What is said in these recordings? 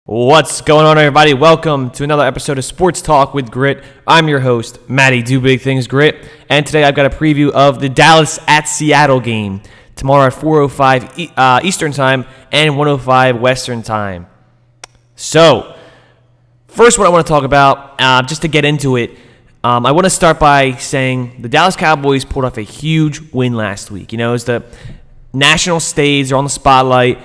What's going on, everybody? Welcome to another episode of Sports Talk with Grit. I'm your host, Matty Do Big Things Grit, and today I've got a preview of the Dallas at Seattle game tomorrow at 4:05 Eastern Time and 1:05 Western Time. So, first what I want to talk about, just to get into it, I want to start by saying the Dallas Cowboys pulled off a huge win last week. You know, as the national stage, they're on the spotlight,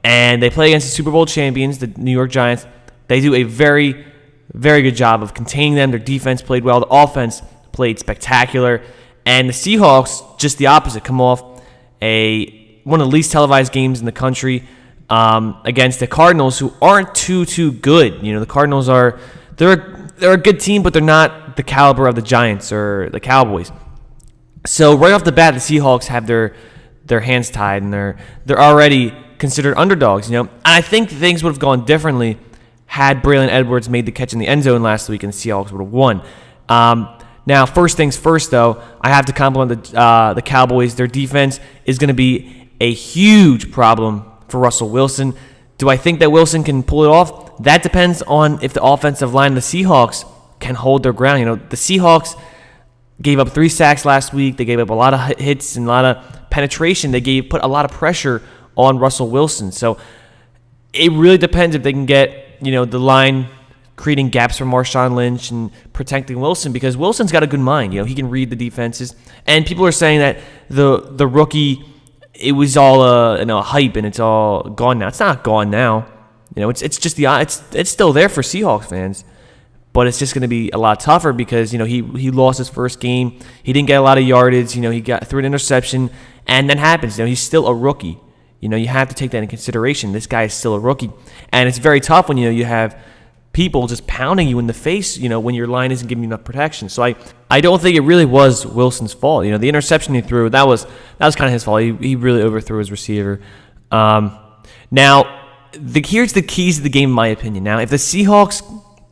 and they play against the Super Bowl champions, the New York Giants. They do a very, very good job of containing them. Their defense played well. The offense played spectacular. And the Seahawks, just the opposite, come off one of the least televised games in the country against the Cardinals, who aren't too good. You know, the Cardinals they're a good team, but they're not the caliber of the Giants or the Cowboys. So right off the bat, the Seahawks have their hands tied, and they're already considered underdogs, you know. And I think things would have gone differently had Braylon Edwards made the catch in the end zone last week, and the Seahawks would have won. Now, first things first, though, I have to compliment the Cowboys. Their defense is going to be a huge problem for Russell Wilson. Do I think that Wilson can pull it off? That depends on if the offensive line of the Seahawks can hold their ground. You know, the Seahawks gave up 3 sacks last week. They gave up a lot of hits and a lot of penetration. They put a lot of pressure on Russell Wilson. So it really depends if they can get, you know, the line creating gaps for Marshawn Lynch and protecting Wilson, because Wilson's got a good mind. You know, he can read the defenses. And people are saying that the rookie, it was all a hype and it's all gone now. It's not gone now. You know, it's just it's still there for Seahawks fans. But it's just going to be a lot tougher because, you know, he lost his first game. He didn't get a lot of yardage. You know, he threw an interception, and that happens. You know, he's still a rookie. You know, you have to take that in consideration. This guy is still a rookie. And it's very tough when, you know, you have people just pounding you in the face, you know, when your line isn't giving you enough protection. So I don't think it really was Wilson's fault. You know, the interception he threw, that was kind of his fault. He really overthrew his receiver. Now, here's the keys to the game, in my opinion. Now, if the Seahawks,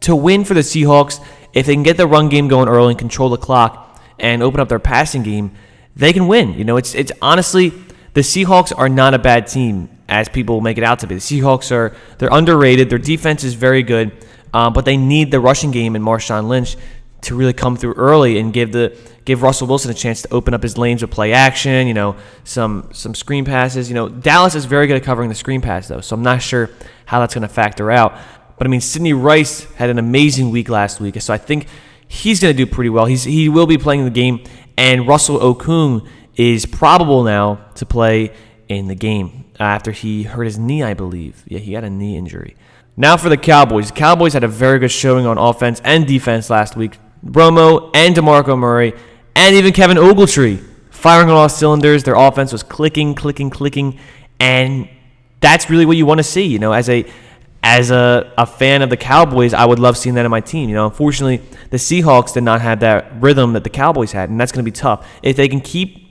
to win for the Seahawks, if they can get the run game going early and control the clock and open up their passing game, they can win. You know, it's honestly, the Seahawks are not a bad team, as people make it out to be. The Seahawks they're underrated. Their defense is very good, but they need the rushing game and Marshawn Lynch to really come through early and give Russell Wilson a chance to open up his lanes with play action. You know, some screen passes. You know, Dallas is very good at covering the screen pass, though, so I'm not sure how that's going to factor out. But I mean, Sidney Rice had an amazing week last week, so I think he's going to do pretty well. He will be playing the game, and Russell Okung is probable now to play in the game after he hurt his knee, I believe. Yeah, he got a knee injury. Now for the Cowboys. The Cowboys had a very good showing on offense and defense last week. Romo and DeMarco Murray and even Kevin Ogletree firing on all cylinders. Their offense was clicking, and that's really what you want to see. You know, as a fan of the Cowboys, I would love seeing that in my team. You know, unfortunately, the Seahawks did not have that rhythm that the Cowboys had, and that's going to be tough. If they can keep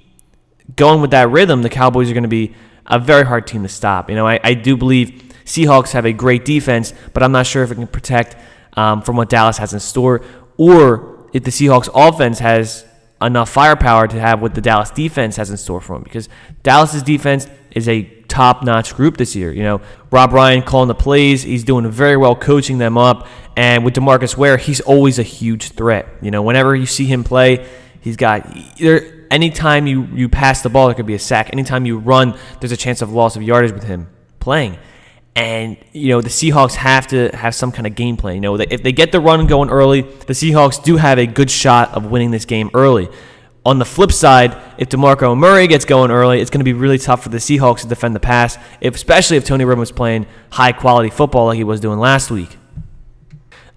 going with that rhythm, the Cowboys are going to be a very hard team to stop. You know, I do believe Seahawks have a great defense, but I'm not sure if it can protect from what Dallas has in store, or if the Seahawks offense has enough firepower to have what the Dallas defense has in store for them, because Dallas's defense is a top-notch group this year. You know, Rob Ryan calling the plays. He's doing very well coaching them up, and with DeMarcus Ware, he's always a huge threat. You know, whenever you see him play, he's got anytime you pass the ball, there could be a sack. Anytime you run, there's a chance of loss of yardage with him playing. And, you know, the Seahawks have to have some kind of game plan. You know, if they get the run going early, the Seahawks do have a good shot of winning this game early. On the flip side, if DeMarco Murray gets going early, it's going to be really tough for the Seahawks to defend the pass, especially if Tony Romo's playing high-quality football like he was doing last week.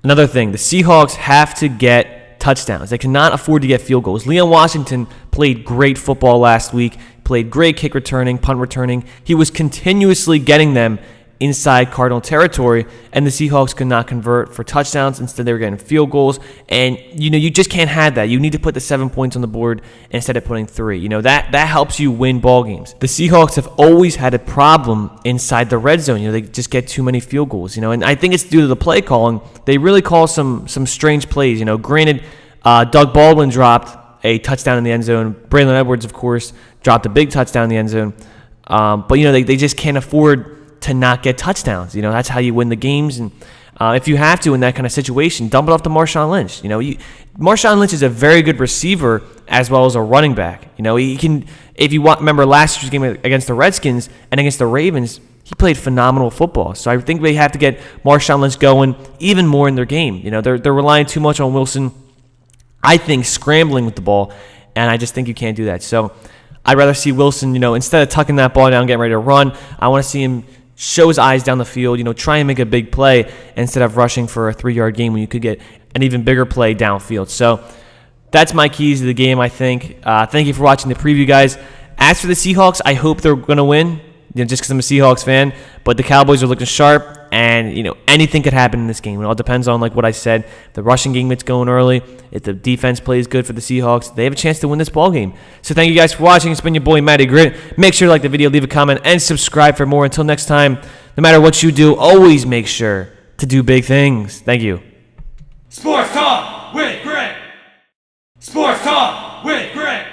Another thing, the Seahawks have to get touchdowns. They cannot afford to get field goals. Leon Washington played great football last week, played great kick returning, punt returning. He was continuously getting them inside Cardinal territory, and the Seahawks could not convert for touchdowns. Instead, they were getting field goals, and, you know, you just can't have that. You need to put the 7 points on the board instead of putting 3. You know, that helps you win ball games. The Seahawks have always had a problem inside the red zone. You know, they just get too many field goals, you know, and I think it's due to the play calling. They really call some strange plays. You know, granted, Doug Baldwin dropped a touchdown in the end zone. Braylon Edwards, of course, dropped a big touchdown in the end zone. But, you know, they just can't afford to not get touchdowns. That's how you win the games. And if you have to in that kind of situation, dump it off to Marshawn Lynch. Marshawn Lynch is a very good receiver as well as a running back. He can, if you remember last year's game against the Redskins and against the Ravens, he played phenomenal football. So I think they have to get Marshawn Lynch going even more in their game. They're relying too much on Wilson, I think, scrambling with the ball, and I just think you can't do that. So I'd rather see Wilson, instead of tucking that ball down, getting ready to run, I want to see him show his eyes down the field, try and make a big play instead of rushing for a 3-yard gain when you could get an even bigger play downfield. So that's my keys to the game, I think. Thank you for watching the preview, guys. As for the Seahawks, I hope they're going to win, just because I'm a Seahawks fan. But the Cowboys are looking sharp, and anything could happen in this game. It all depends on, like what I said, if the rushing game gets going early, if the defense plays good for the Seahawks, they have a chance to win this ball game. So thank you guys for watching. It's been your boy Matty Grit. Make sure to like the video, leave a comment, and subscribe for more. Until next time, no matter what you do, always make sure to do big things. Thank you. Sports Talk with Grit. Sports Talk with Grit.